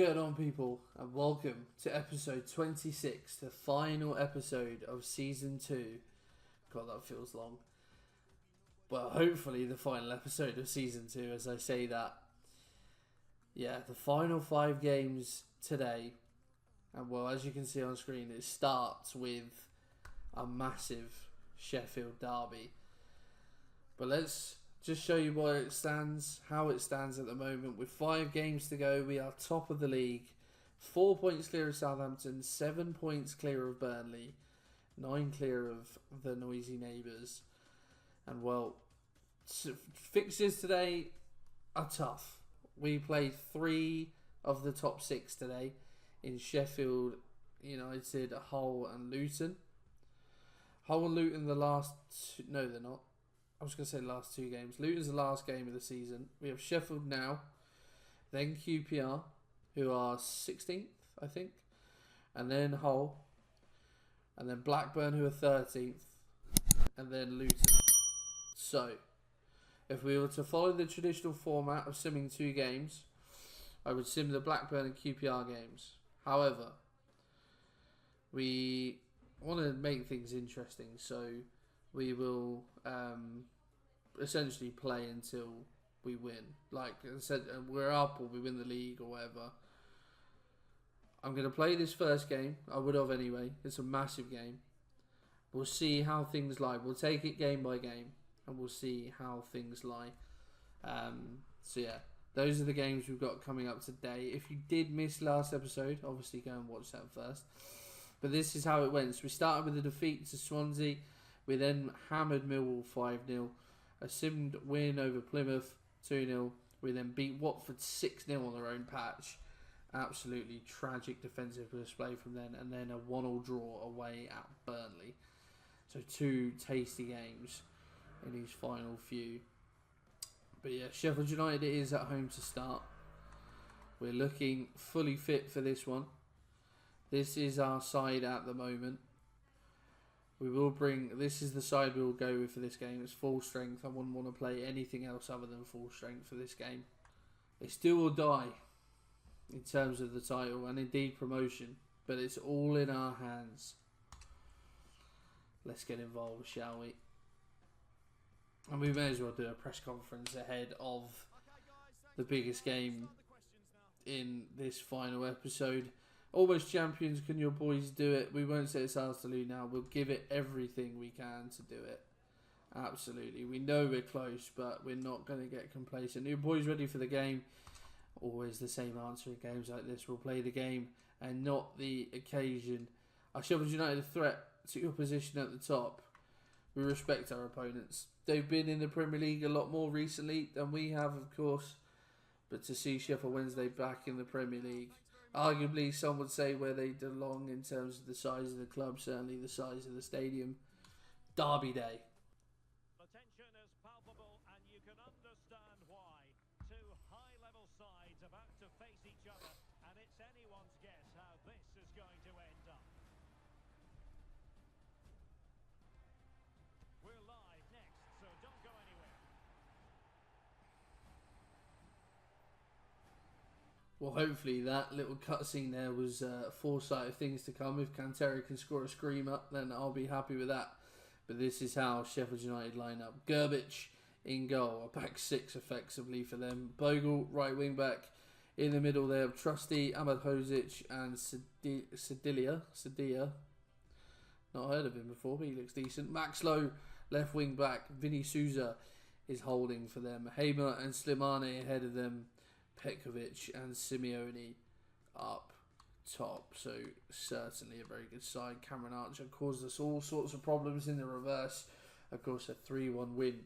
going on, people, and welcome to episode 26, the final episode of season 2. God, that feels long. Well, hopefully the final episode of season 2 as I say that. Yeah, the final 5 games today. And well, as you can see on screen, it starts with a massive Sheffield derby. But let's just show you where it stands, how it stands at the moment. With 5 games to go, we are top of the league. 4 points clear of Southampton, 7 points clear of Burnley, 9 clear of the noisy neighbours. And well, fixtures today are tough. We played 3 of the top 6 today in Sheffield United, Hull and Luton. Hull and Luton the last... No, they're not. I was going to say the last 2 games. Luton's the last game of the season. We have Sheffield now, then QPR, who are 16th, I think, and then Hull, and then Blackburn, who are 13th, and then Luton. So, if we were to follow the traditional format of simming 2 games, I would sim the Blackburn and QPR games. However, we want to make things interesting, so we will essentially play until we win. Like I said, we're up or we win the league or whatever. I'm going to play this first game. I would have anyway. It's a massive game. We'll see how things lie. We'll take it game by game and we'll see how things lie. So yeah, those are the games we've got coming up today. If you did miss last episode, obviously go and watch that first. But this is how it went. So we started with a defeat to Swansea. We then hammered Millwall 5-0. A simmed win over Plymouth 2-0. We then beat Watford 6-0 on their own patch. Absolutely tragic defensive display from then. And then a 1-1 draw away at Burnley. So 2 tasty games in these final few. But yeah, Sheffield United is at home to start. We're looking fully fit for this one. This is our side at the moment. This is the side we will go with for this game. It's full strength. I wouldn't want to play anything else other than full strength for this game. It's do or die in terms of the title and indeed promotion. But it's all in our hands. Let's get involved, shall we? And we may as well do a press conference ahead of the biggest game in this final episode. Almost champions, can your boys do it? We won't say it's ours to lose now. We'll give it everything we can to do it. Absolutely. We know we're close, but we're not going to get complacent. Your boys ready for the game? Always the same answer in games like this. We'll play the game and not the occasion. Are Sheffield United a threat to your position at the top? We respect our opponents. They've been in the Premier League a lot more recently than we have, of course. But to see Sheffield Wednesday back in the Premier League, arguably some would say where they belong in terms of the size of the club, certainly the size of the stadium. Derby day. The tension is palpable and you can understand why. 2 high-level sides about to face each other, and it's anyone's guess how this is going to end up. We're live next, so don't go anywhere. Well, hopefully that little cutscene there was foresight of things to come. If Cantera can score a screamer, then I'll be happy with that. But this is how Sheffield United line up. Gerbich in goal, a back 6 effectively for them. Bogle, right wing back. In the middle they have Trusty, Ahmed Hozic and Sedilla. Not heard of him before, but he looks decent. Max Lowe, left wing back. Vinny Souza is holding for them. Hamer and Slimane ahead of them. Petkovic and Simeone up top. So certainly a very good side. Cameron Archer caused us all sorts of problems in the reverse. Of course, a 3-1 win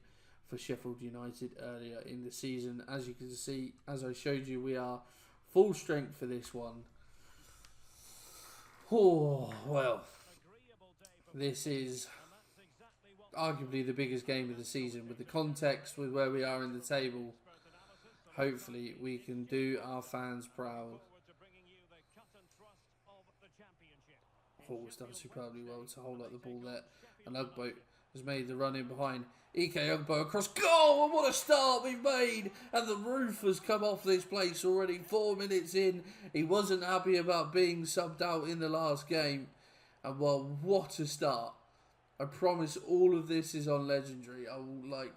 for Sheffield United earlier in the season. As you can see, as I showed you, we are full strength for this one. Oh, well, this is arguably the biggest game of the season. With the context, with where we are in the table, hopefully we can do our fans proud. Hall's done superbly well to hold up the ball there. And Ugboat has made the run in behind. Ike Ugbo across goal, and what a start we've made, and the roof has come off this place already 4 minutes in. He wasn't happy about being subbed out in the last game, and well, what a start. I promise all of this is on Legendary. I will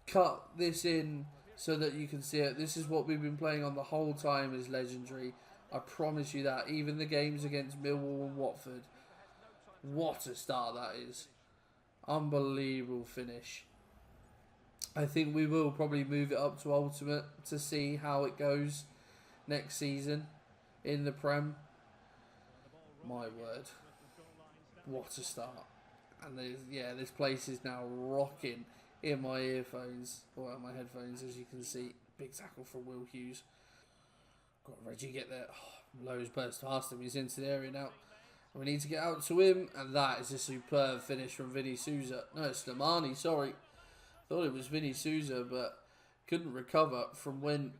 cut this in so that you can see it. This is what we've been playing on the whole time is Legendary. I promise you that. Even the games against Millwall and Watford. What a start that is. Unbelievable finish. I think we will probably move it up to Ultimate to see how it goes next season in the Prem. My word. What a start. And this place is now rocking in my earphones, or my headphones, as you can see. Big tackle from Will Hughes. Got Reggie get there. Oh, Lowe's burst past him. He's into the area now. We need to get out to him, and that is a superb finish from Vinny Souza. No, it's Slimani, sorry. Thought it was Vinny Souza, but couldn't recover from when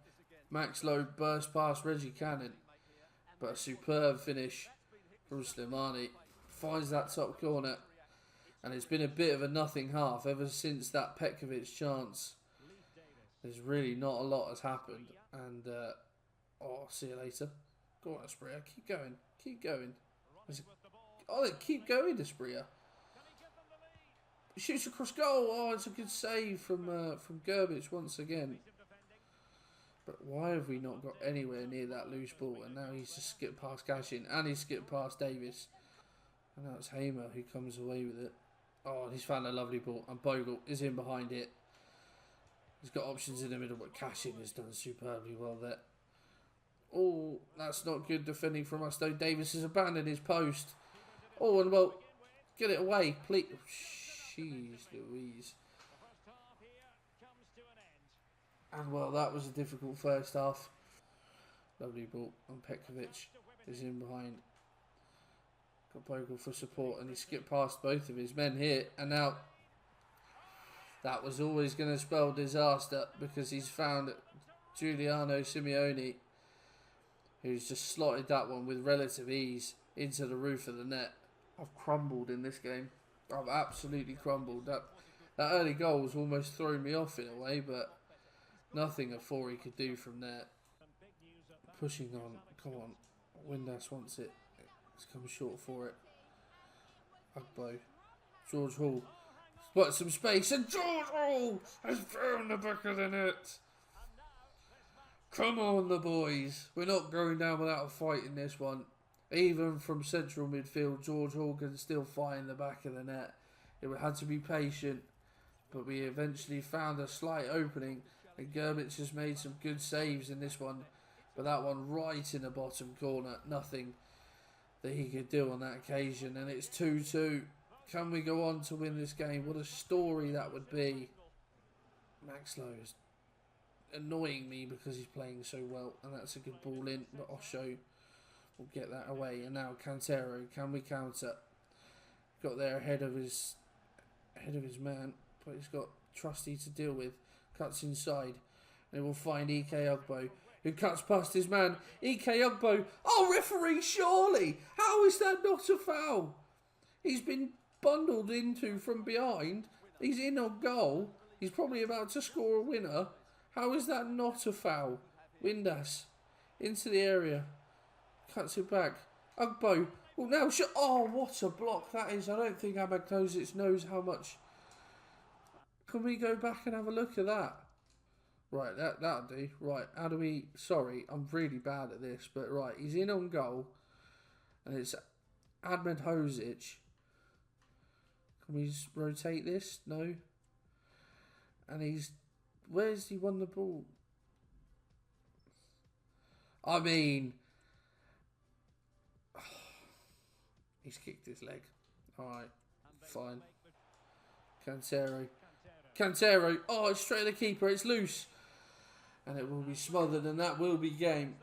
Max Lowe burst past Reggie Cannon. But a superb finish from Slimani. Finds that top corner, and it's been a bit of a nothing half ever since that Petkovic chance. There's really not a lot has happened, and see you later. Go on, Espria, keep going, keep going. Keep going, Espria. Shoots across goal. Oh, it's a good save from Gerbich once again. But why have we not got anywhere near that loose ball? And now he's just skipped past Cashin, and he's skipped past Davis. And now it's Hamer who comes away with it. Oh, and he's found a lovely ball, and Bogle is in behind it. He's got options in the middle, but Cashin has done superbly well there. Oh, that's not good defending from us, though. Davis has abandoned his post. Oh, and well, get it away, please. Jeez Louise. And well, that was a difficult first half. Lovely ball, and Petkovic is in behind. Got Bogle for support, and he skipped past both of his men here. And now, that was always going to spell disaster, because he's found Giuliano Simeone, who's just slotted that one with relative ease into the roof of the net. I've crumbled in this game. I've absolutely crumbled. That early goal was almost throwing me off in a way, but nothing Afori could do from there. Pushing on. Come on. Windass wants it. It's come short for it. Ugbo. George Hall. Got some space, and George Hall has found the back of the net. Come on, the boys. We're not going down without a fight in this one. Even from central midfield, George Hall can still find the back of the net. It had to be patient, but we eventually found a slight opening, and Gerbich has made some good saves in this one, but that one right in the bottom corner, nothing that he could do on that occasion, and it's 2-2. Can we go on to win this game? What a story that would be. Max Lowe is annoying me because he's playing so well, and that's a good ball in, but Osho will get that away. And now Cantero, can we counter? Got there ahead of his man, but he's got Trusty to deal with. Cuts inside, and will find Ike Ugbo, who cuts past his man. Ike Ugbo, oh referee, surely! How is that not a foul? He's been bundled into from behind. He's in on goal. He's probably about to score a winner. How is that not a foul? Windass into the area. Cuts it back. Ugbo. Well, now, oh, what a block that is. I don't think Ahmed Kozic knows how much. Can we go back and have a look at that? Right, that'll do. Right, how do we... Sorry, I'm really bad at this. But right, he's in on goal. And it's Ahmed Kozic. Can we just rotate this? No. And he's... Where's he won the ball? I mean... He's kicked his leg. Alright, fine. Cantero. Oh, it's straight at the keeper. It's loose. And it will be smothered, and that will be game.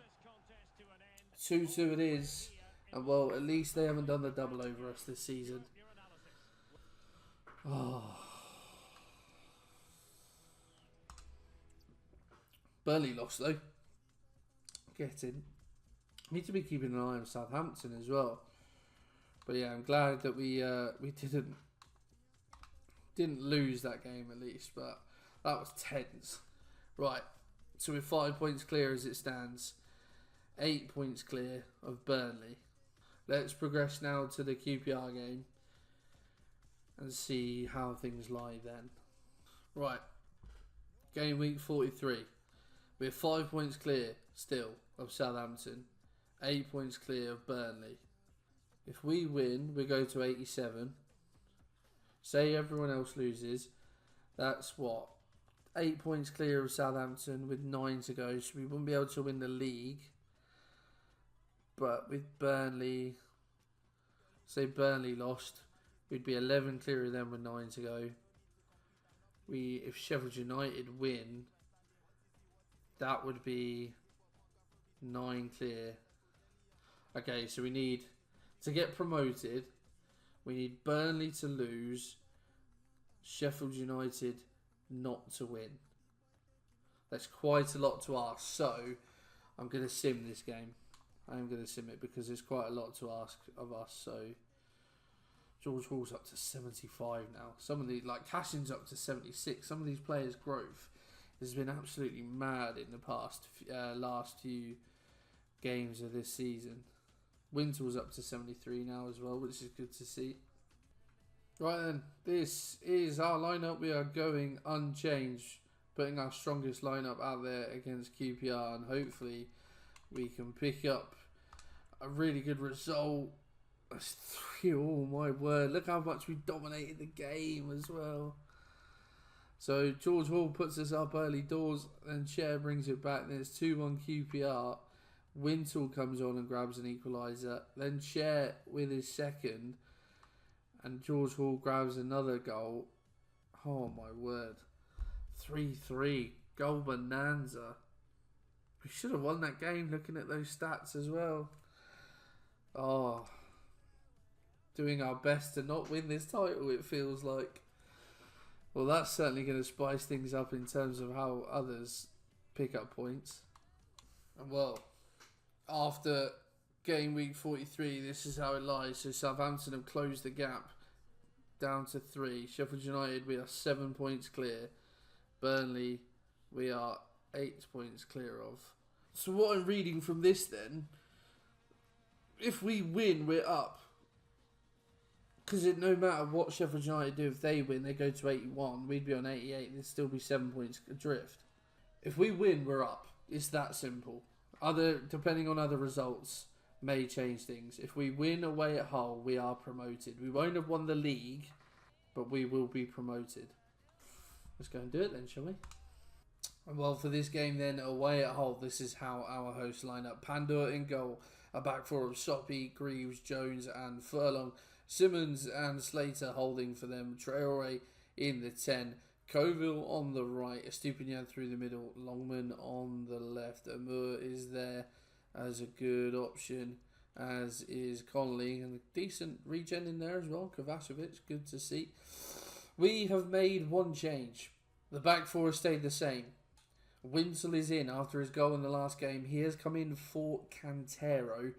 2-2 it is. And well, at least they haven't done the double over us this season. Oh. Burnley lost though. Get in. Need to be keeping an eye on Southampton as well. But yeah, I'm glad that we didn't Didn't lose that game at least, but that was tense. Right, so we're 5 points clear as it stands. 8 points clear of Burnley. Let's progress now to the QPR game and see how things lie then. Right, game week 43. We're 5 points clear still of Southampton. 8 points clear of Burnley. If we win, we go to 87. Say everyone else loses. That's what? 8 points clear of Southampton with 9 to go. So we wouldn't be able to win the league. But with Burnley, say Burnley lost, we'd be 11 clear of them with 9 to go. If Sheffield United win, that would be 9 clear. Okay, so we need to get promoted. We need Burnley to lose, Sheffield United not to win. That's quite a lot to ask. So I'm going to sim this game. I am going to sim it because there's quite a lot to ask of us. So George Hall's up to 75 now. Some of the, like Cashin's up to 76. Some of these players' growth has been absolutely mad in the past last few games of this season. Wintel's up to 73 now as well, which is good to see. Right then, this is our lineup. We are going unchanged, putting our strongest lineup out there against QPR, and hopefully we can pick up a really good result. That's 3, oh my word, look how much we dominated the game as well. So George Hall puts us up early doors, and Cher brings it back. Then it's 2-1 QPR. Wintle comes on and grabs an equaliser. Then Cher with his second. And George Hall grabs another goal. Oh my word. 3-3. Goal bonanza. We should have won that game looking at those stats as well. Oh. Doing our best to not win this title, it feels like. Well, that's certainly going to spice things up in terms of how others pick up points. And well, after game week 43, this is how it lies. So Southampton have closed the gap down to 3. Sheffield United, we are 7 points clear. Burnley, we are 8 points clear of. So what I'm reading from this then, if we win, we're up. Because no matter what Sheffield United do, if they win, they go to 81. We'd be on 88. There'd still be 7 points adrift. If we win, we're up. It's that simple. Depending on other results, may change things. If we win away at Hull, we are promoted. We won't have won the league, but we will be promoted. Let's go and do it then, shall we? And well, for this game then, away at Hull, this is how our hosts line up. Pandor in goal. A back four of Soppy, Greaves, Jones and Furlong. Simmons and Slater holding for them. Traore in the 10. Coville on the right. Estupinian through the middle. Longman on the left. Amur is there as a good option, as is Connolly. And a decent regen in there as well. Kovacevic, good to see. We have made one change. The back four has stayed the same. Wintle is in after his goal in the last game. He has come in for Cantero.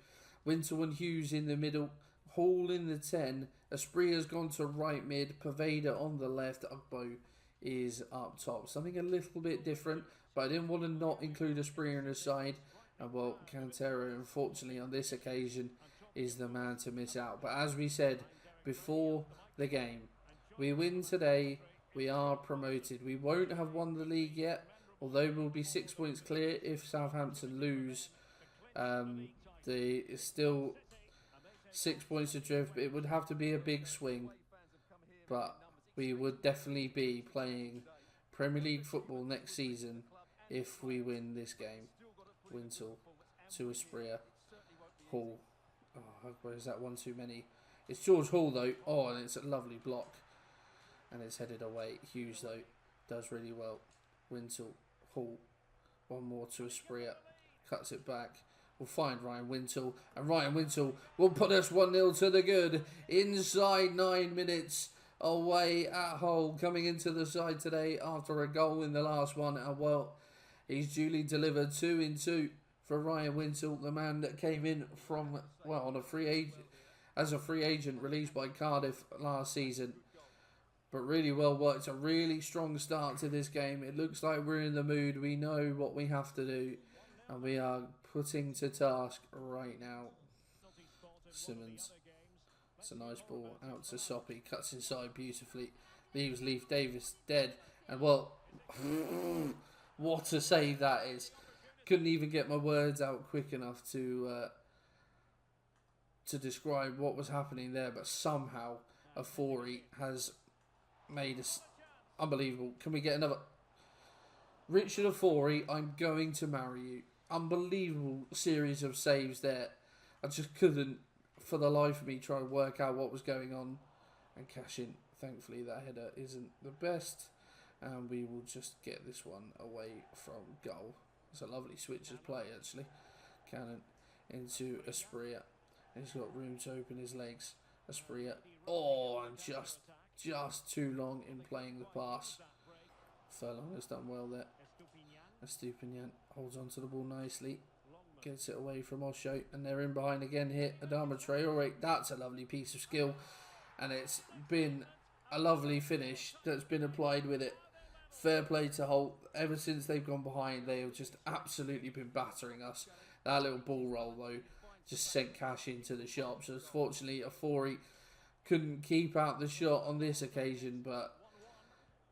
Wintle and Hughes in the middle. Hall in the 10. Esprit has gone to right mid. Paveda on the left. Ugbo is up top. Something a little bit different, but I didn't want to not include Esprit in the side. And well, Cantero, unfortunately, on this occasion, is the man to miss out. But as we said before the game, we win today, we are promoted. We won't have won the league yet, although we'll be 6 points clear if Southampton lose. It's still 6 points adrift, but it would have to be a big swing. But we would definitely be playing Premier League football next season if we win this game. Wintle to Espria. Hall. Oh, where is that one too many? It's George Hall though. Oh, and it's a lovely block. And it's headed away. Hughes though does really well. Wintle. Hall. One more to Espria. Cuts it back. We'll find Ryan Wintle. And Ryan Wintle will put us 1-0 to the good. Inside 9 minutes. Away at Hull. Coming into the side today after a goal in the last one. And well, he's duly delivered 2 in 2 for Ryan Wintle. The man that came in from, well, on a free agent, as a free agent released by Cardiff last season. But really well worked. A really strong start to this game. It looks like we're in the mood. We know what we have to do. And we are putting to task right now. Simmons. It's a nice ball. Out to Soppy. Cuts inside beautifully. Leaves Leif Davis dead. And well, what a save that is. Couldn't even get my words out quick enough to describe what was happening there. But somehow Afori has made us unbelievable. Can we get another? Richard Afori, I'm going to marry you. Unbelievable series of saves there. I just couldn't, for the life of me, try and work out what was going on and cash in. Thankfully, that header isn't the best, and we will just get this one away from goal. It's a lovely switch of play, actually. Cannon into Asprilla. He's got room to open his legs. Asprilla. Oh, and just too long in playing the pass. Furlong has done well there. Estupinian holds on to the ball nicely. Gets it away from Osho. And they're in behind again here. Adama Traore. That's a lovely piece of skill. And it's been a lovely finish that's been applied with it. Fair play to Holt. Ever since they've gone behind, they have just absolutely been battering us. That little ball roll, though, just sent cash into the shop. So, fortunately, Afori couldn't keep out the shot on this occasion. But,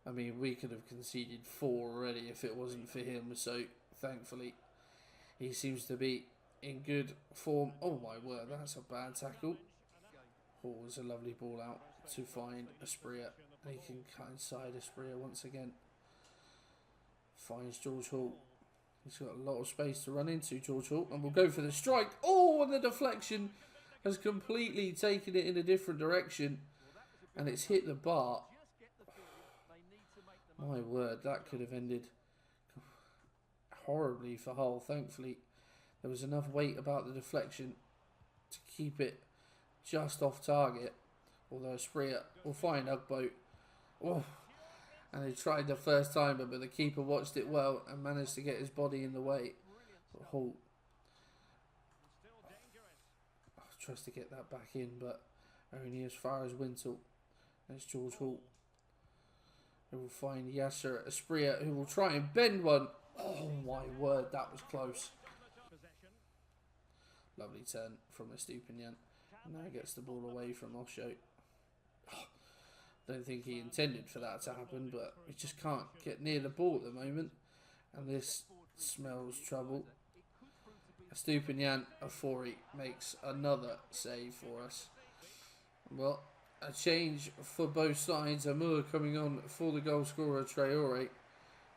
I mean, we could have conceded 4 already if it wasn't for him. So, thankfully, he seems to be in good form. Oh, my word, that's a bad tackle. Oh, it's a lovely ball out to find Asprilla. He can cut inside Asprilla once again. Finds George Hall. He's got a lot of space to run into, George Hall. And we'll go for the strike. Oh, and the deflection has completely taken it in a different direction. And it's hit the bar. My word, that could have ended horribly for Hull. Thankfully, there was enough weight about the deflection to keep it just off target. Although Asprilla will find Ugbo. Oh, and he tried the first time, but the keeper watched it well and managed to get his body in the way. But Holt tries to get that back in, but only as far as Wintle. There's George Hall, who will find Yasser Asprilla, who will try and bend one. Oh my word, that was close. Lovely turn from Estupinian. Now gets the ball away from Osho. Don't think he intended for that to happen, but he just can't get near the ball at the moment. And this smells trouble. Estupinian Afori makes another save for us. Well, a change for both sides. Amur coming on for the goal scorer Traore.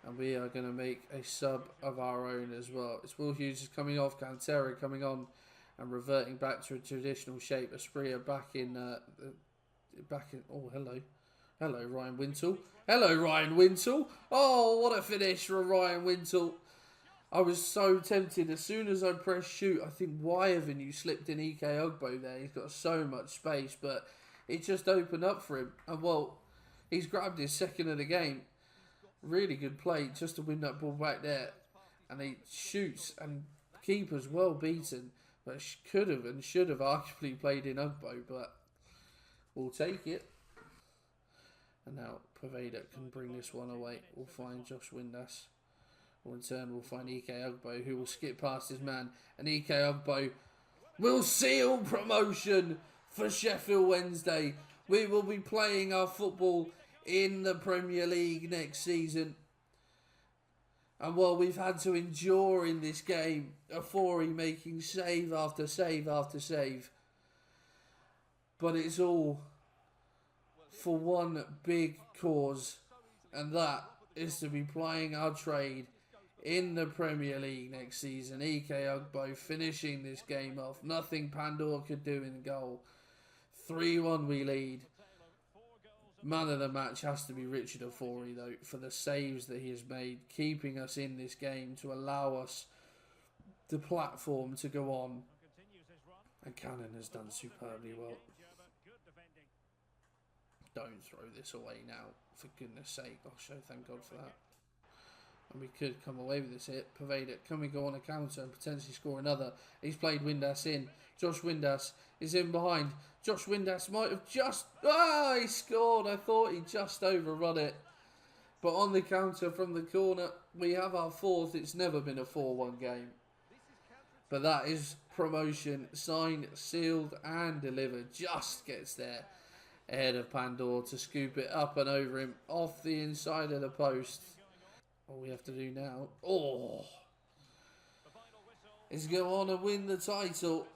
And we are going to make a sub of our own as well. It's Will Hughes is coming off, Cantera coming on and reverting back to a traditional shape. Asprilla back in... oh, hello. Hello, Ryan Wintle. Hello, Ryan Wintle. Oh, what a finish for Ryan Wintle. I was so tempted. As soon as I pressed shoot, I think, why haven't you slipped in Ike Ogbo there? He's got so much space, but it just opened up for him. And, well, he's grabbed his second of the game. Really good play just to win that ball back there. And he shoots, and keeper's well beaten. But could have and should have arguably played in Ugbo, but we'll take it. And now Poveda can bring this one away. We'll find Josh Windass. Or in turn, we'll find Ike Ugbo, who will skip past his man. And Ike Ugbo will seal promotion for Sheffield Wednesday. We will be playing our football in the Premier League next season. And while we've had to endure in this game, Afori making save after save after save, but it's all for one big cause, and that is to be playing our trade in the Premier League next season. Ike Ugbo finishing this game off. Nothing Pandor could do in goal. 3-1 we lead. Man of the match has to be Richard Afori, though, for the saves that he has made, keeping us in this game to allow us the platform to go on. And Cannon has done superbly well. Don't throw this away now, for goodness sake. Osho, thank God for that. And we could come away with this hit. Poveda, can we go on a counter and potentially score another? He's played Windass in. Josh Windass is in behind. Josh Windass might have just... Ah, he scored. I thought he just overrun it. But on the counter from the corner, we have our fourth. It's never been a 4-1 game. But that is promotion, signed, sealed and delivered. Just gets there ahead of Pandora to scoop it up and over him off the inside of the post. All we have to do now, is go on and win the title.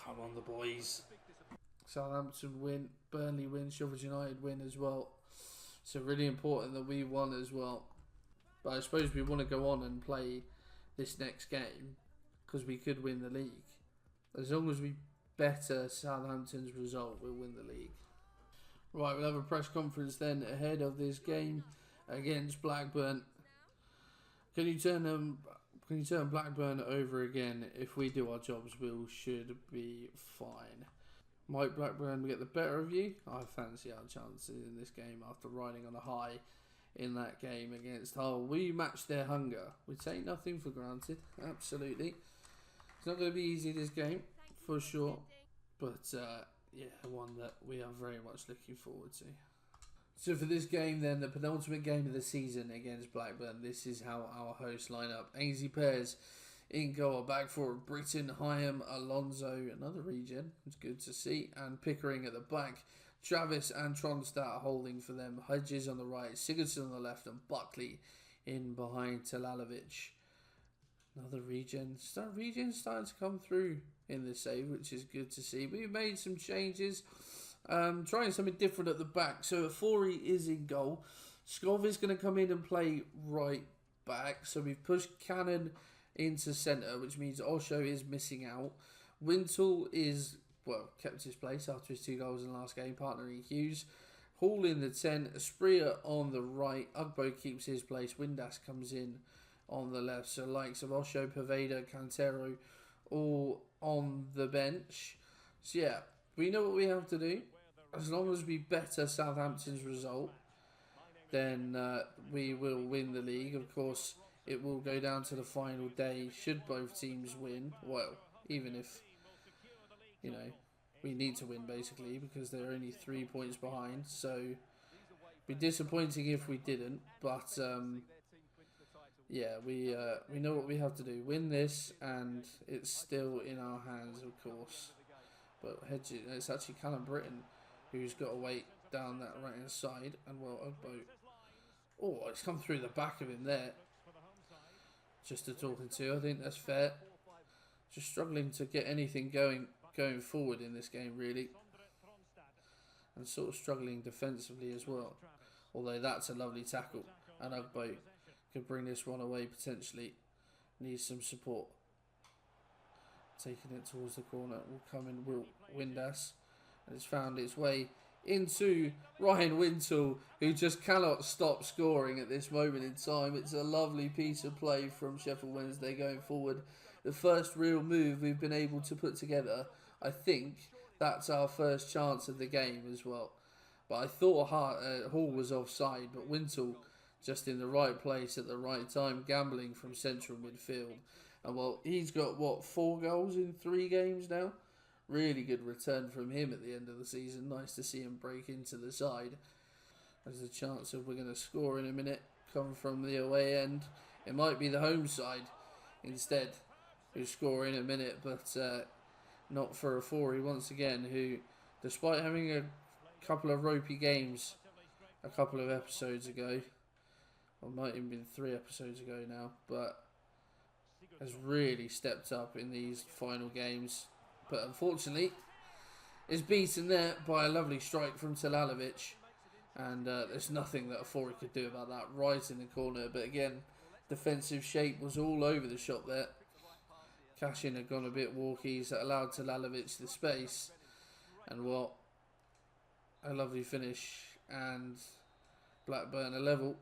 Come on, the boys. Southampton win, Burnley win, Sheffield United win as well. So really important that we won as well. But I suppose we want to go on and play this next game because we could win the league. As long as we better Southampton's result, we'll win the league. Right, we'll have a press conference then ahead of this game against Blackburn. Can you turn Blackburn over again? If we do our jobs, we should be fine. Might Blackburn get the better of you? I fancy our chances in this game after riding on a high in that game against Hull. We match their hunger. We take nothing for granted. Absolutely. It's not going to be easy this game, for sure. But, yeah, one that we are very much looking forward to. So for this game then, the penultimate game of the season against Blackburn, this is how our hosts line up. Ainsley Pears in goal, back for Britton, Hyam, Alonso, another regen, it's good to see, and Pickering at the back. Travis and Tronstadt holding for them. Hedges on the right, Sigurdsson on the left, and Buckley in behind Talalovic. Another regen. Regen starting to come through in this save, which is good to see. We've made some changes. Trying something different at the back. So Afori is in goal. Skov is going to come in and play right back. So we've pushed Cannon into centre, which means Osho is missing out. Wintle is, well, kept his place after his 2 goals in the last game, partnering Hughes. Hall in the 10, Spreer on the right. Ugbo keeps his place. Windass comes in on the left. So likes of Osho, Poveda, Cantero, all on the bench. So yeah, we know what we have to do. As long as we better Southampton's result, then we will win the league. Of course, it will go down to the final day should both teams win. Well, even if, you know, we need to win basically because they're only 3 points behind. So, it'd be disappointing if we didn't. But, yeah, we know what we have to do. Win this and it's still in our hands, of course. But Hedges, it's actually Callum Britton who's got to wait down that right hand side. And well, Ugbo. Oh, it's come through the back of him there. Just a talking to. I think that's fair. Just struggling to get anything going forward in this game, really. And sort of struggling defensively as well. Although that's a lovely tackle. And Ugbo could bring this one away potentially. Needs some support. Taking it towards the corner. Will come in Windass. And it's found its way into Ryan Wintle, who just cannot stop scoring at this moment in time. It's a lovely piece of play from Sheffield Wednesday going forward. The first real move we've been able to put together. I think that's our first chance of the game as well. But I thought Hall was offside, but Wintle just in the right place at the right time, gambling from central midfield. And well, he's got, what, 4 goals in 3 games now? Really good return from him at the end of the season. Nice to see him break into the side. There's a chance of we're going to score in a minute. Come from the away end. It might be the home side instead who score in a minute. But not for Afori once again, who, despite having a couple of ropey games a couple of episodes ago, or might have been 3 episodes ago now, but has really stepped up in these final games. But unfortunately, is beaten there by a lovely strike from Talalovic. And there's nothing that Afori could do about that right in the corner. But again, defensive shape was all over the shop there. Cashin had gone a bit walkies that allowed Talalovic the space. And what a lovely finish. And Blackburn a level.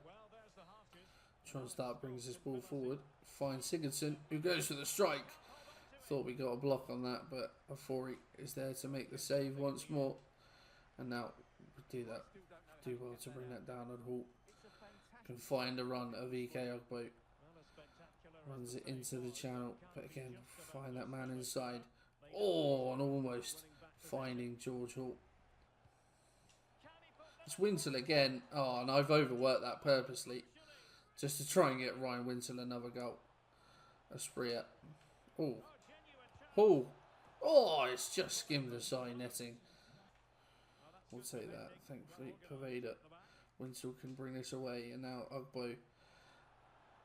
Tronstadt brings this ball forward. Finds Sigurdsson, who goes for the strike. Thought we got a block on that, but Afori is there to make the save once more. And now we do that. Do well to bring that down on Hall. Can find a run of EK Ugbo. Runs it into the channel. But again, find that man inside. Oh, and almost finding George Hall. It's Wintle again. Oh, and I've overworked that purposely. Just to try and get Ryan Wintle another goal. Espria. Oh. Oh. Oh, it's just skimmed the side netting. We'll take that. Thankfully, Pervader. Wintle can bring this away. And now Ugbo.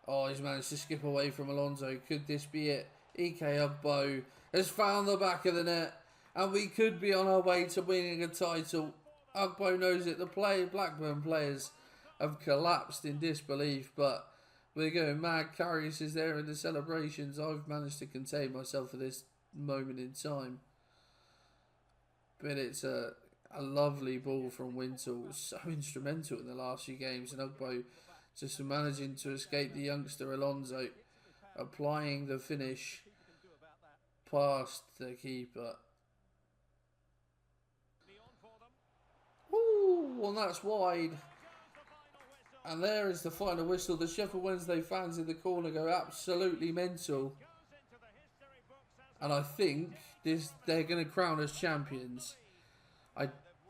Oh, he's managed to skip away from Alonso. Could this be it? EK Ugbo has found the back of the net. And we could be on our way to winning a title. Ugbo knows it. The Blackburn players have collapsed in disbelief. But we're going mad. Karius is there in the celebrations. I've managed to contain myself for this moment in time. But it's a lovely ball from Wintle. So instrumental in the last few games. And Ugbo just managing to escape the youngster Alonso. Applying the finish past the keeper. Ooh, and that's wide. And there is the final whistle. The Sheffield Wednesday fans in the corner go absolutely mental. And I think they're going to crown us champions.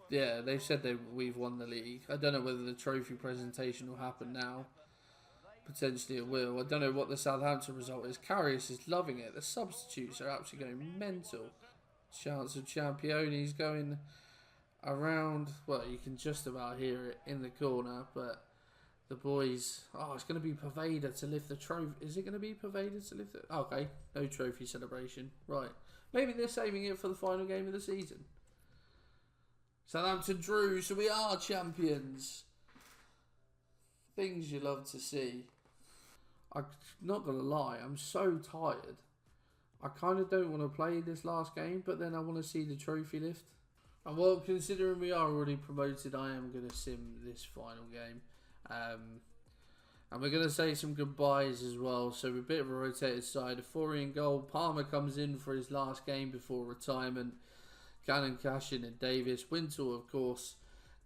Yeah, they've said we've won the league. I don't know whether the trophy presentation will happen now. Potentially it will. I don't know what the Southampton result is. Karius is loving it. The substitutes are actually going mental. Chance of Championi's going around. Well, you can just about hear it in the corner. But the boys... Oh, it's going to be Pervader to lift the trophy. Is it going to be Pervader to lift it? Okay, no trophy celebration. Right. Maybe they're saving it for the final game of the season. Southampton drew, so we are champions. Things you love to see. I'm not going to lie, I'm so tired. I kind of don't want to play this last game, but then I want to see the trophy lift. And well, considering we are already promoted, I am going to sim this final game. And we're going to say some goodbyes as well. So we're a bit of a rotated side. A Fori in goal. Palmer comes in for his last game before retirement. Cannon, Cashin and Davis. Wintle, of course,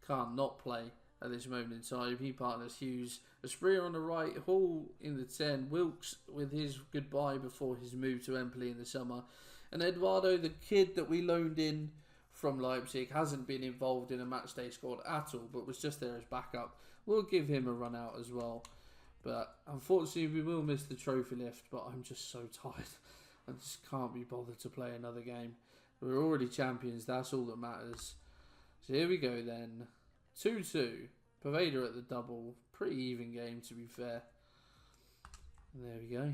can't not play at this moment in time. He partners Hughes. Espria on the right. Hall in the 10. Wilkes with his goodbye before his move to Empoli in the summer. And Eduardo, the kid that we loaned in from Leipzig, hasn't been involved in a matchday squad at all, but was just there as backup. We'll give him a run out as well. But unfortunately, we will miss the trophy lift, but I'm just so tired. I just can't be bothered to play another game. We're already champions, that's all that matters. So here we go then. 2-2. Pervader at the double. Pretty even game, to be fair. And there we go.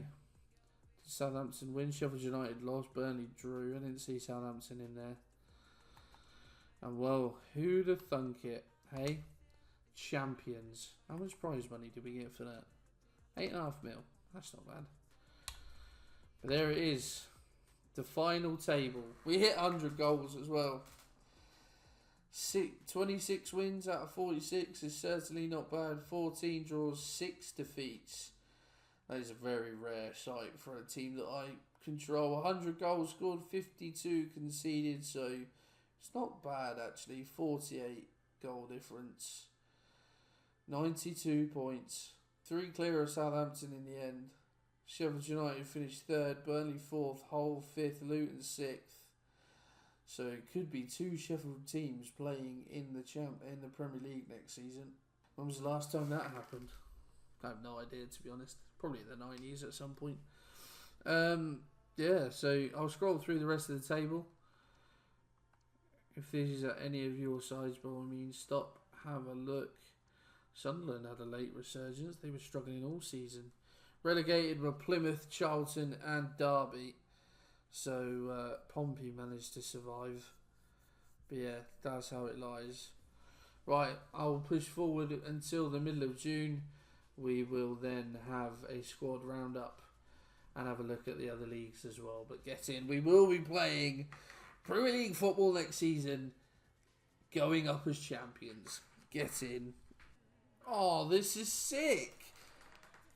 Southampton win. Sheffield United lost. Burnley drew. I didn't see Southampton in there. And well, who'd have thunk it? Hey? Champions. How much prize money did we get for that? 8.5 mil. That's not bad. But there it is. The final table. We hit 100 goals as well. 26 wins out of 46 is certainly not bad. 14 draws, 6 defeats. That is a very rare sight for a team that I control. 100 goals scored, 52 conceded, so it's not bad actually. 48 goal difference. 92 points. 3 clear of Southampton in the end. Sheffield United finished 3rd, Burnley 4th, Hull 5th, Luton 6th. So it could be 2 Sheffield teams playing in the Premier League next season. When was the last time that happened? I have no idea, to be honest. Probably in the 90s at some point. Yeah, so I'll scroll through the rest of the table. If this is at any of your sides, by all means, stop, have a look. Sunderland had a late resurgence. They were struggling all season. Relegated were Plymouth, Charlton and Derby. So Pompey managed to survive. But yeah, that's how it lies. Right, I'll push forward until the middle of June. We will then have a squad roundup and have a look at the other leagues as well. But get in, we will be playing Premier League football next season. Going up as champions. Get in. Oh, this is sick.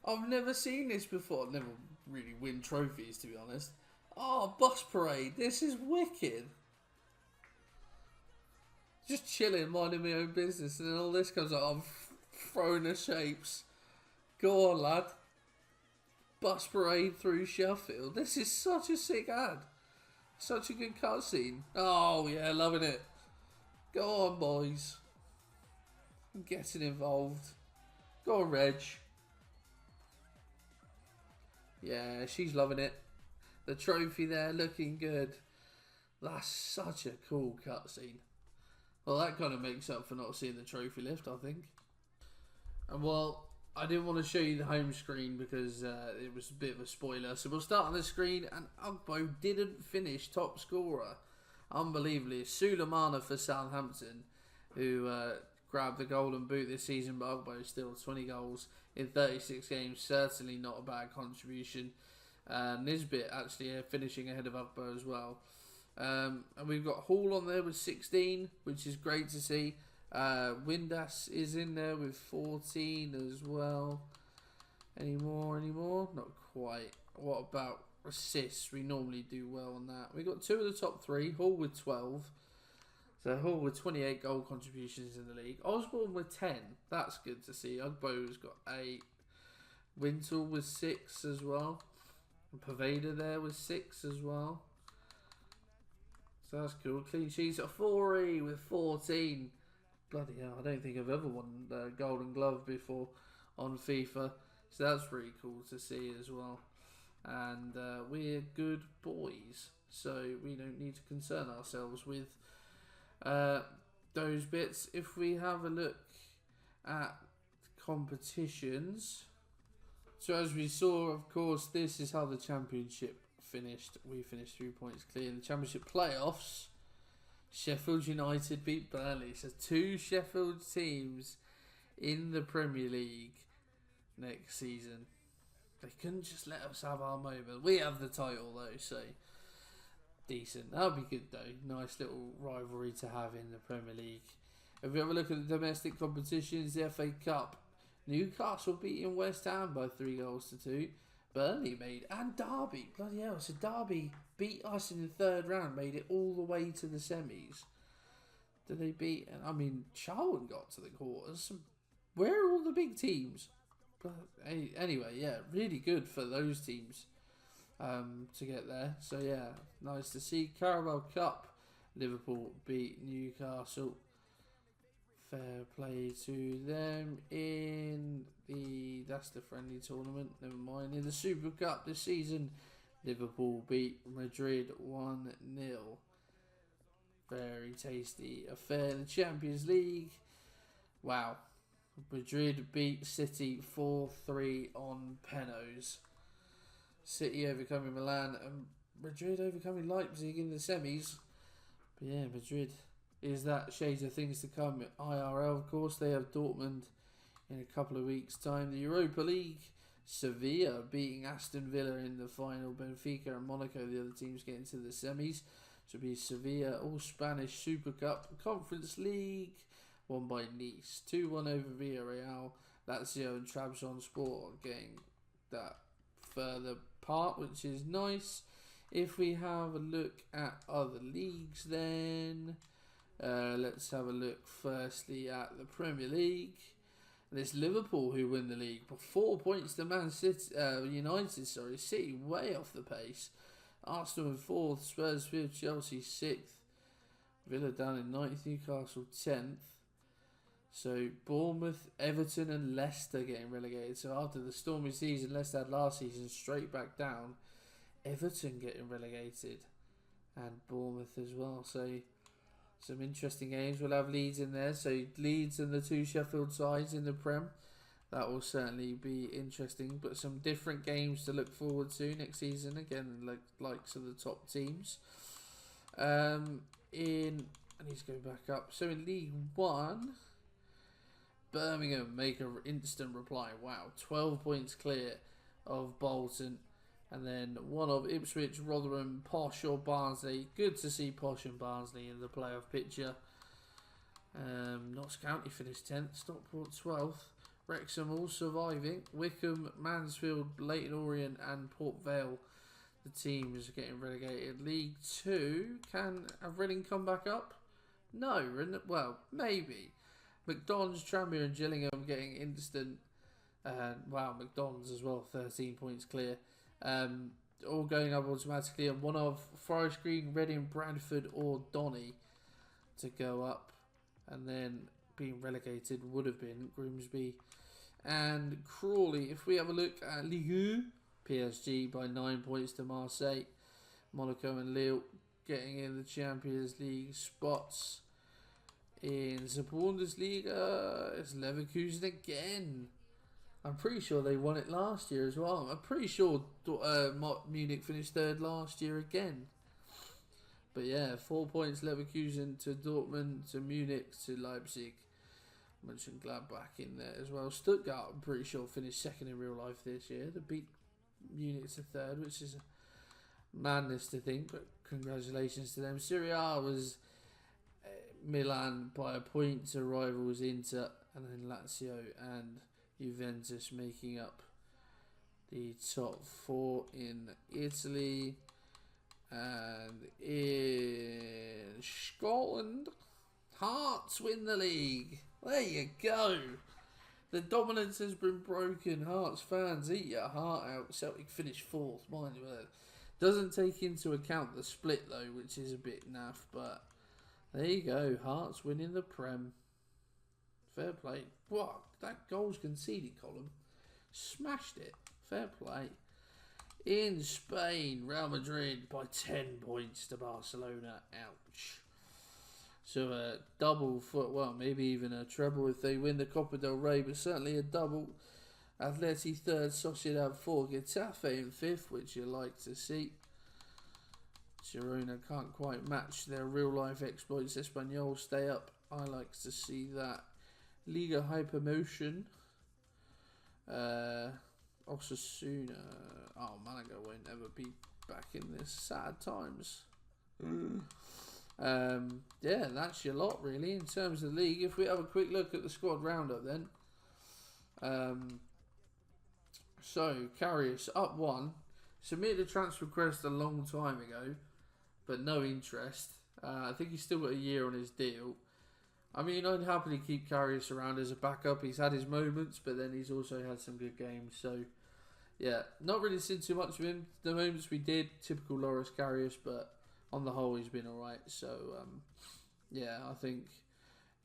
I've never seen this before. Never really win trophies, to be honest. Oh, bus parade. This is wicked. Just chilling, minding my own business. And then all this comes out. I'm throwing the shapes. Go on, lad. Bus parade through Sheffield. This is such a sick ad. Such a good cutscene. Oh, yeah, loving it. Go on, boys. I'm getting involved. Go on, Reg. Yeah, she's loving it. The trophy there looking good. That's such a cool cutscene. Well, that kind of makes up for not seeing the trophy lift, I think. And well, I didn't want to show you the home screen because it was a bit of a spoiler. So we'll start on the screen, and Ugbo didn't finish top scorer. Unbelievably, Sulemana for Southampton, who grabbed the golden boot this season, but Ugbo still 20 goals in 36 games. Certainly not a bad contribution. Nisbet actually finishing ahead of Ugbo as well. And we've got Hall on there with 16, which is great to see. Windass is in there with 14 as well. Any more? Not quite. What about assists? We normally do well on that. We got 2 of the top 3. Hall with 12. So Hall with 28 goal contributions in the league. Osborne with 10. That's good to see. Ugbo's got 8. Wintle with 6 as well. And Paveda there with 6 as well. So that's cool. Clean sheets at 4E with 14. Bloody hell, I don't think I've ever won the Golden Glove before on FIFA. So that's pretty cool to see as well. And we're good boys. So we don't need to concern ourselves with those bits. If we have a look at competitions. So as we saw, of course, this is how the championship finished. We finished 3 points clear in the championship playoffs. Sheffield United beat Burnley. So 2 Sheffield teams in the Premier League next season. They couldn't just let us have our moment. We have the title though, so decent. That'll be good though. Nice little rivalry to have in the Premier League. If we have a look at the domestic competitions, the FA Cup, Newcastle beating West Ham by 3 goals to 2. Burnley made, and Derby, bloody hell, so Derby beat us in the 3rd round, made it all the way to the semis. Did they beat, I mean, Charlton got to the quarters. Where are all the big teams? But anyway, yeah, really good for those teams to get there. So yeah, nice to see. Carabao Cup, Liverpool beat Newcastle. Fair play to them in that's the friendly tournament, never mind. In the Super Cup this season, Liverpool beat Madrid 1-0. Very tasty affair. In the Champions League, wow. Madrid beat City 4-3 on penalties. City overcoming Milan and Madrid overcoming Leipzig in the semis. But yeah, Madrid is that shades of things to come. IRL, of course, they have Dortmund in a couple of weeks' time. The Europa League, Sevilla beating Aston Villa in the final. Benfica and Monaco, the other teams, get into the semis. So it'll be Sevilla, all Spanish Super Cup. Conference League, won by Nice. 2-1 over Villarreal. Lazio and Trabzonspor getting that further part, which is nice. If we have a look at other leagues then, let's have a look firstly at the Premier League. And it's Liverpool who win the league, but 4 points to Man City, United. City way off the pace. Arsenal in 4th, Spurs 5th, Chelsea 6th, Villa down in 9th, Newcastle 10th. So Bournemouth, Everton and Leicester getting relegated. So after the stormy season Leicester had last season, straight back down. Everton getting relegated and Bournemouth as well. So some interesting games. We'll have Leeds in there. So Leeds and the 2 Sheffield sides in the Prem. That will certainly be interesting. But some different games to look forward to next season. Again, likes of the top teams. I need to go back up. So in League 1, Birmingham make an instant reply. Wow, 12 points clear of Bolton. And then one of Ipswich, Rotherham, Posh or Barnsley. Good to see Posh and Barnsley in the playoff picture. Notts County finished 10th. Stockport 12th. Wrexham all surviving. Wickham, Mansfield, Leyton Orient and Port Vale. The teams are getting relegated. League 2. Can Reading come back up? No. Well, maybe. McDonald's, Tranmere and Gillingham getting instant And wow, McDonald's as well, 13 points clear. All going up automatically, and one of Forest Green, Reading, Bradford or Donny to go up, and then being relegated would have been Grimsby and Crawley. If we have a look at Ligue 1, PSG by 9 points to Marseille. Monaco and Lille getting in the Champions League spots. In the Bundesliga, it's Leverkusen again. I'm pretty sure they won it last year as well. I'm pretty sure Munich finished third last year again. But yeah, 4 points Leverkusen to Dortmund, to Munich, to Leipzig. Mönchengladbach in there as well. Stuttgart, I'm pretty sure, finished second in real life this year. They beat Munich to third, which is madness to think, but congratulations to them. Serie A was Milan by a point to rivals Inter, and then Lazio and Juventus making up the top 4 in Italy. And in Scotland, Hearts win the league. There you go. The dominance has been broken. Hearts fans, eat your heart out. Celtic finished 4th, mind you. Doesn't take into account the split though, which is a bit naff, but there you go. Hearts winning the Prem. Fair play. What? That goals conceded column. Smashed it. Fair play. In Spain, Real Madrid by 10 points to Barcelona. Ouch. So a double foot, well, maybe even a treble if they win the Copa del Rey, but certainly a double. Atleti 3rd, Sociedad 4, Getafe in 5th, which you like to see. Girona can't quite match their real-life exploits. Espanyol stay up. I like to see that. Liga Hypermotion. Osasuna. Oh, Malaga won't ever be back in this. Sad times. Yeah, that's your lot, really, in terms of the league. If we have a quick look at the squad roundup, then. So, Karius up 1. Submitted a transfer request a long time ago, but no interest. I think he's still got a year on his deal. I mean, I'd happily keep Karius around as a backup. He's had his moments, but then he's also had some good games. So, yeah, not really seen too much of him. The moments we did, typical Loris Karius, but on the whole, he's been alright. So, yeah, I think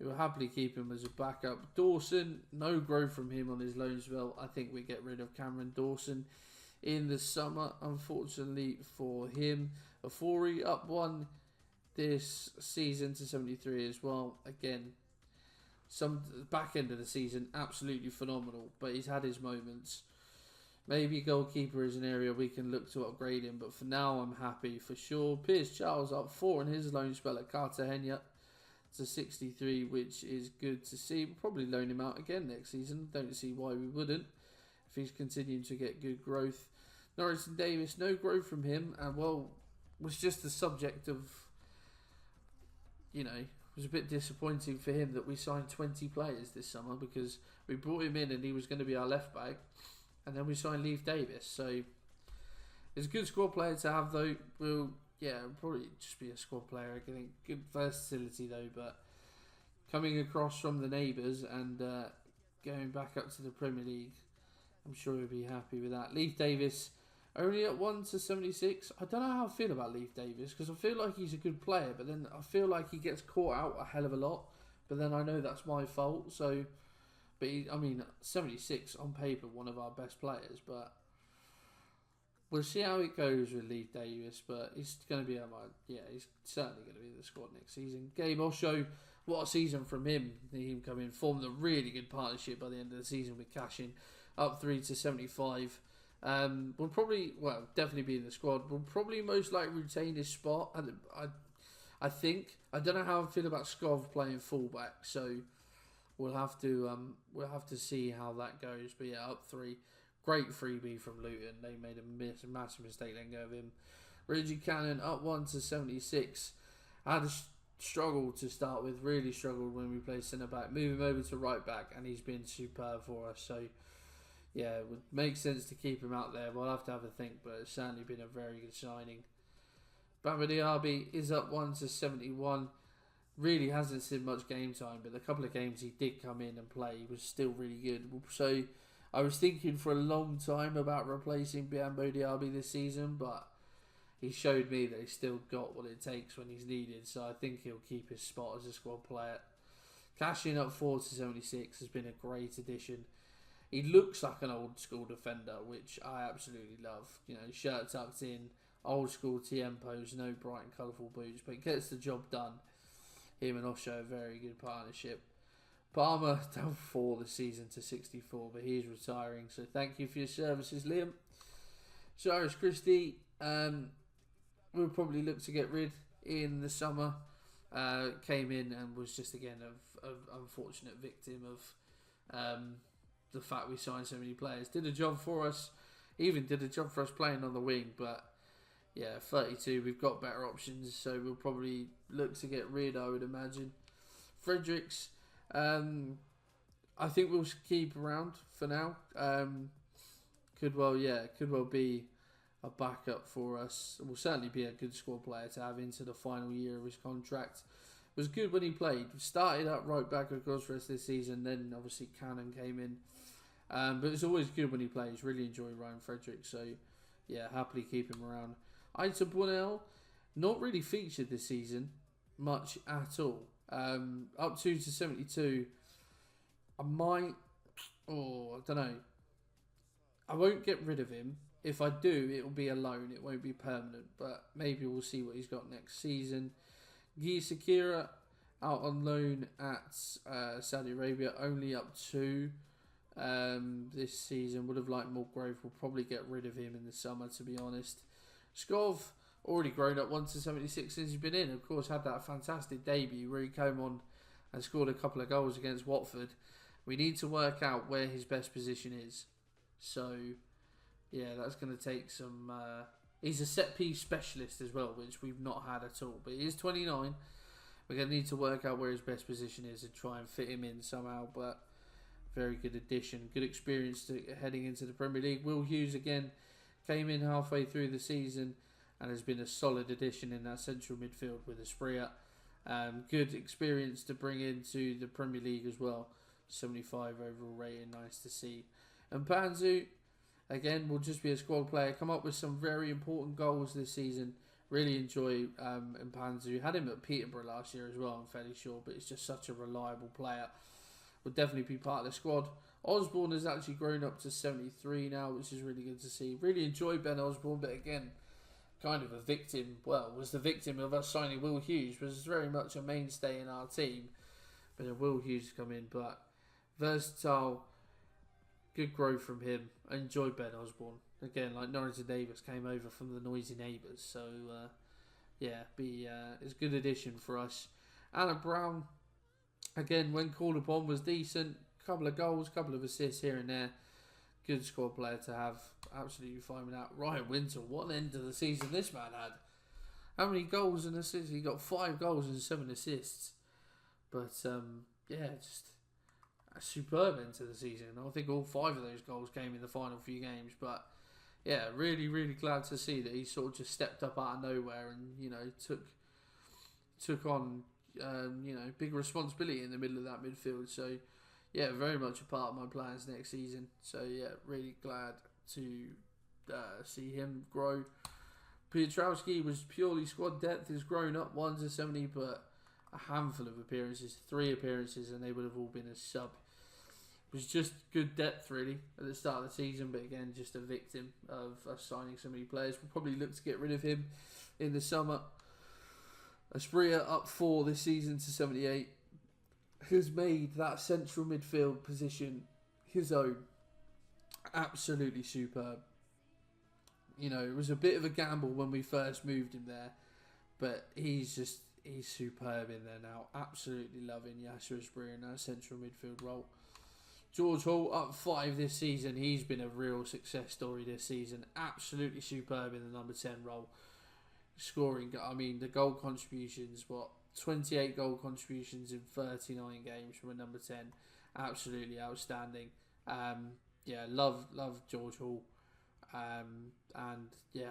we'll happily keep him as a backup. Dawson, no growth from him on his loan spell. I think we get rid of Cameron Dawson in the summer, unfortunately for him. Afori up 1 this season to 73 as well. Again, some back end of the season, absolutely phenomenal, but he's had his moments. Maybe goalkeeper is an area we can look to upgrade him, but for now I'm happy for sure. Piers Charles up 4 in his loan spell at Cartagena to 63, which is good to see. We'll probably loan him out again next season. Don't see why we wouldn't if he's continuing to get good growth. Norrington Davis, no growth from him, and well, was just the subject of, you know, it was a bit disappointing for him that we signed 20 players this summer, because we brought him in and he was going to be our left back, and then we signed Leif Davis. So it's a good squad player to have, though. We'll probably just be a squad player. I think good versatility though, but coming across from the neighbours and going back up to the Premier League, I'm sure he'll be happy with that. Leif Davis only at 1 to 76. I don't know how I feel about Leif Davis, because I feel like he's a good player, but then I feel like he gets caught out a hell of a lot. But then I know that's my fault. So, but I mean, 76 on paper, one of our best players. But we'll see how it goes with Leif Davis. But he's going to be he's certainly going to be in the squad next season. Gabe Osho, what a season from him. Him coming, formed a really good partnership by the end of the season with Cashin, up 3 to 75. We'll probably, definitely be in the squad. We'll probably most likely retain his spot. I think. I don't know how I feel about Skov playing fullback, so we'll have to see how that goes. But yeah, up 3, great freebie from Luton. They made a massive mistake letting go of him. Reggie Cannon up 1 to 76. Had a struggle to start with. Really struggled when we played centre back. Move him over to right back, and he's been superb for us. So yeah, it would make sense to keep him out there. We'll have to have a think, but it's certainly been a very good signing. Bamba Diaby is up 1 to 71. Really hasn't seen much game time, but the couple of games he did come in and play, he was still really good. So I was thinking for a long time about replacing Biambo Diaby this season, but he showed me that he's still got what it takes when he's needed, so I think he'll keep his spot as a squad player. Cashing up 4 to 76 has been a great addition. He looks like an old school defender, which I absolutely love. You know, shirt tucked in, old school TM pose, no bright and colourful boots, but gets the job done. Him and Osho, a very good partnership. Palmer down 4 this season to 64, but he's retiring, so thank you for your services, Liam. Cyrus Christie, we'll probably look to get rid in the summer. Came in and was just again an unfortunate victim of the fact we signed so many players. Did a job for us, even did a job for us playing on the wing, but yeah, 32, we've got better options, so we'll probably look to get rid, I would imagine. Fredericks, I think we'll keep around for now. Could well be a backup for us. Will certainly be a good squad player to have into the final year of his contract. Was good when he played. Started up right back, of course, for us this season. Then obviously Cannon came in, but it's always good when he plays. Really enjoy Ryan Fredericks. So yeah, happily keep him around. Ita Buonel, not really featured this season much at all. Up 2 to 72. I don't know. I won't get rid of him. If I do, it will be a loan. It won't be permanent, but maybe we'll see what he's got next season. Guy Sakira out on loan at Saudi Arabia, only up 2 this season. Would have liked more growth. We'll probably get rid of him in the summer, to be honest. Skov, already grown up 1 to 76 since he's been in. Of course, had that fantastic debut where he came on and scored a couple of goals against Watford. We need to work out where his best position is. So, yeah, that's going to take some... he's a set-piece specialist as well, which we've not had at all. But he is 29. We're going to need to work out where his best position is and try and fit him in somehow. But very good addition. Good experience heading into the Premier League. Will Hughes, again, came in halfway through the season and has been a solid addition in that central midfield with Espria. Good experience to bring into the Premier League as well. 75 overall rating, nice to see. And Panzu, again, will just be a squad player. Come up with some very important goals this season. Really enjoy Mpanzu. Had him at Peterborough last year as well, I'm fairly sure. But he's just such a reliable player. Will definitely be part of the squad. Osborne has actually grown up to 73 now, which is really good to see. Really enjoy Ben Osborne, but again, kind of a victim. Well, was the victim of us signing Will Hughes. Was very much a mainstay in our team. But Will Hughes come in, but versatile. Good growth from him. I enjoy Ben Osborne. Again, like Norrington Davis came over from the Noisy Neighbours. So, it's a good addition for us. Alan Brown, again, when called upon, was decent. Couple of goals, couple of assists here and there. Good squad player to have. Absolutely fine with that. Ryan Winter, what an end to the season this man had. How many goals and assists? He got 5 goals and 7 assists. But, just a superb end to the season. I think all 5 of those goals came in the final few games. But, yeah, really, really glad to see that he sort of just stepped up out of nowhere and, took on, big responsibility in the middle of that midfield. So, yeah, very much a part of my plans next season. So, yeah, really glad to see him grow. Piotrowski was purely squad depth. He's grown up 1 to 70, but a handful of appearances, 3 appearances, and they would have all been a sub. It was just good depth, really, at the start of the season, but again, just a victim of us signing so many players. We'll probably look to get rid of him in the summer. Espria up 4 this season to 78. Has made that central midfield position his own. Absolutely superb. It was a bit of a gamble when we first moved him there, but he's superb in there now. Absolutely loving Yasser Espria in that central midfield role. George Hall up 5 this season. He's been a real success story this season. Absolutely superb in the number 10 role. Scoring, the goal contributions, 28 goal contributions in 39 games from a number 10. Absolutely outstanding. Love George Hall.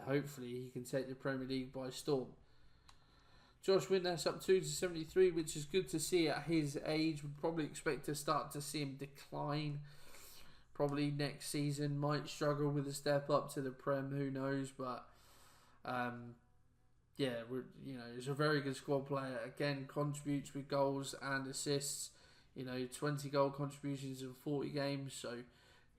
Hopefully he can take the Premier League by storm. Josh Witness up 2 to 73, which is good to see at his age. We'd probably expect to start to see him decline. probably next season might struggle with a step up to the Prem. Who knows? But yeah, he's a very good squad player. Again, contributes with goals and assists. 20 goal contributions in 40 games, so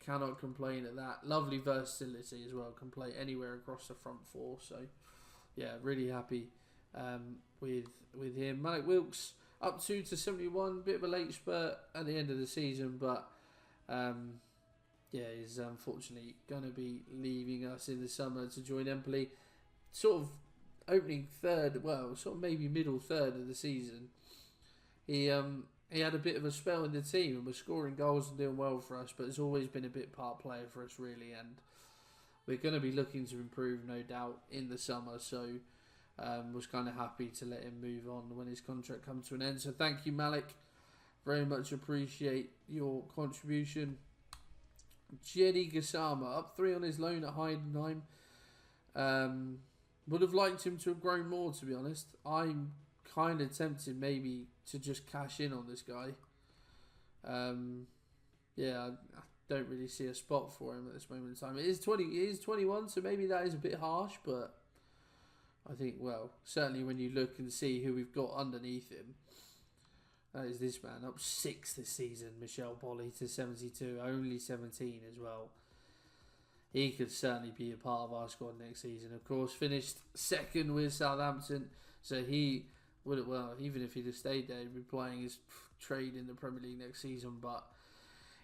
cannot complain at that. Lovely versatility as well. Can play anywhere across the front four. So yeah, really happy with him. Malik Wilkes up 2 to 71. Bit of a late spurt at the end of the season, but he's unfortunately going to be leaving us in the summer to join Empoli. Sort of opening third, well, sort of maybe middle third of the season. He had a bit of a spell in the team and was scoring goals and doing well for us, but has always been a bit part player for us really, and we're going to be looking to improve, no doubt, in the summer. So was kind of happy to let him move on when his contract comes to an end. So thank you, Malik. Very much appreciate your contribution. Jedi Gassama up 3 on his loan at Heidenheim. Would have liked him to have grown more, to be honest. I'm kind of tempted maybe to just cash in on this guy. I don't really see a spot for him at this moment in time. It is 21, so maybe that is a bit harsh, but I think, well, certainly when you look and see who we've got underneath him, that is this man, up 6 this season, Michel Bolly to 72, only 17 as well. He could certainly be a part of our squad next season. Of course, finished second with Southampton, so he would, well, even if he'd have stayed there, he'd be playing his trade in the Premier League next season, but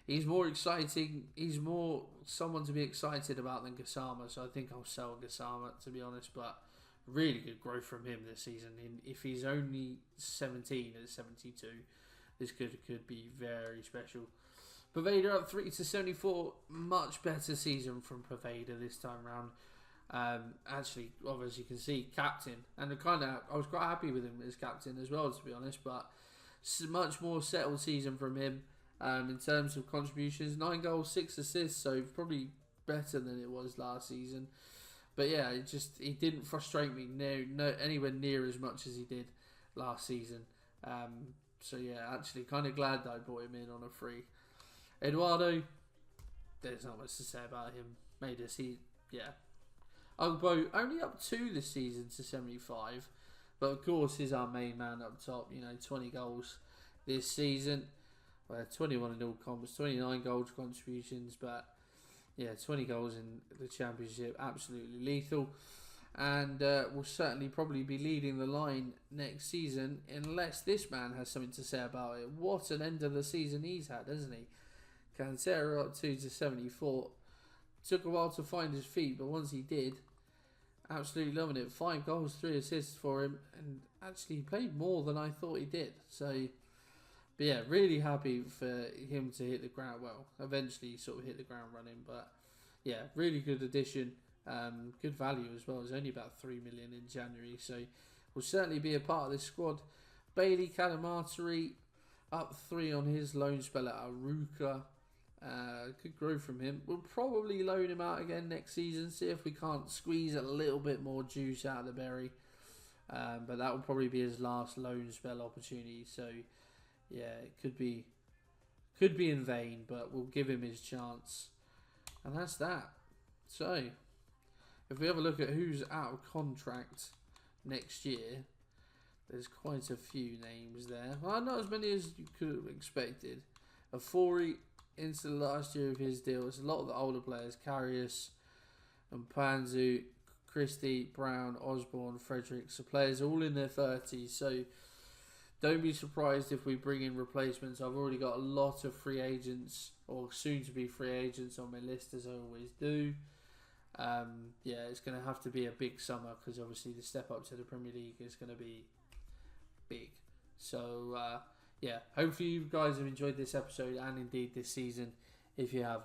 he's more exciting. He's more someone to be excited about than Gassama, so I think I'll sell Gassama, to be honest, but really good growth from him this season. If he's only 17 at 72, this could be very special. Paveda up 3 to 74. Much better season from Paveda this time round. Actually, as you can see, captain. And I was quite happy with him as captain as well, to be honest. But much more settled season from him in terms of contributions. 9 goals, 6 assists. So probably better than it was last season. But yeah, he didn't frustrate me anywhere near as much as he did last season. So yeah, actually kind of glad that I brought him in on a free. Eduardo, there's not much to say about him. Ugbo only up 2 this season to 75. But of course, he's our main man up top. 20 goals this season. Well, 21 in all comps, 29 goals contributions, but yeah, 20 goals in the Championship, absolutely lethal. And will certainly probably be leading the line next season, unless this man has something to say about it. What an end of the season he's had, hasn't he? Cantera up 2 to 74. Took a while to find his feet, but once he did, absolutely loving it. 5 goals, 3 assists for him, and actually played more than I thought he did. So, but yeah, really happy for him to hit the ground. Well, eventually sort of hit the ground running, but yeah, really good addition. Good value as well. It's only about 3 million in January, so will certainly be a part of this squad. Bailey Calamatari up 3 on his loan spell at Aruca. Good growth from him. We'll probably loan him out again next season, see if we can't squeeze a little bit more juice out of the berry. But that will probably be his last loan spell opportunity. So yeah, it could be in vain, but we'll give him his chance. And that's that. So if we have a look at who's out of contract next year, there's quite a few names there. Well, not as many as you could have expected. Afori into the last year of his deal. It's a lot of the older players. Karius and Panzu, Christie, Brown, Osborne, Fredericks. The players all in their 30s. So don't be surprised if we bring in replacements. I've already got a lot of free agents, or soon to be free agents, on my list, as I always do. Yeah, it's going to have to be a big summer, because obviously the step up to the Premier League is going to be big. So yeah, hopefully you guys have enjoyed this episode and indeed this season. If you have,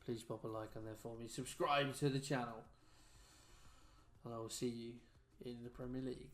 please pop a like on there for me. Subscribe to the channel, and I will see you in the Premier League.